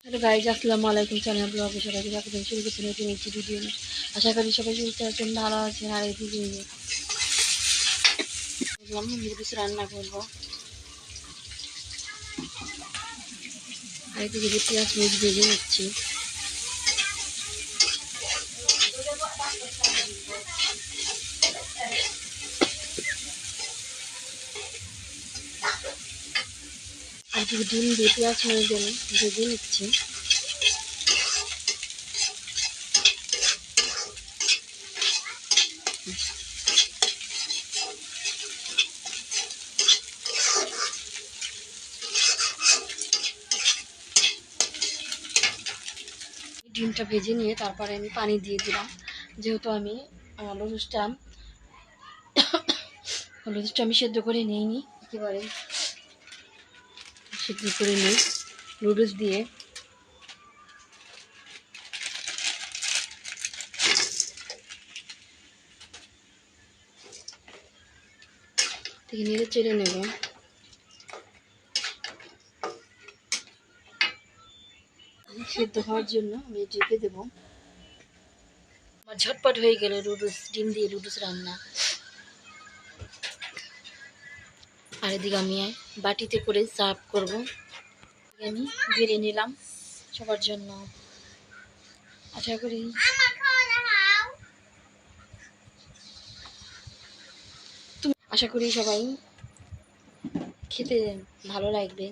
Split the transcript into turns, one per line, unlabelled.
Hello guys, আসসালামু আলাইকুম। Channel ব্লগে সবাইকে স্বাগত। শুরু করছি নতুন একটি ভিডিও। আশা করি সবাই সুস্থ আছেন, ভালো আছেন। আর এদিকে নুডলস রান্না করবো। আর এদিকে যে পেঁয়াজ মরিচ ভেজে নিচ্ছি। আর এদিকে ডিম দিয়ে পেঁয়াজ মরিচ ভেজে নিচ্ছি। ডিমটা ভেজে নিয়ে তারপরে আমি পানি দিয়ে দিলাম, যেহেতু আমি নুডলসটা আমি সেদ্ধ করে নিইনি, একেবারে সেদ্ধ করে নিই নুডলস দিয়ে। থেকে নেড়ে চেড়ে নেব। সেদ্ধ হওয়ার জন্য আমি ঢেকে দেবো। আমার ঝটপট হয়ে গেল নুডলস, ডিম দিয়ে নুডলস রান্না। আর এদিকে আমি বাটিতে করে সার্ভ করব। আমি বেড়ে নিলাম সবার জন্য। আশা করি সবাই খেতে ভালো লাগবে।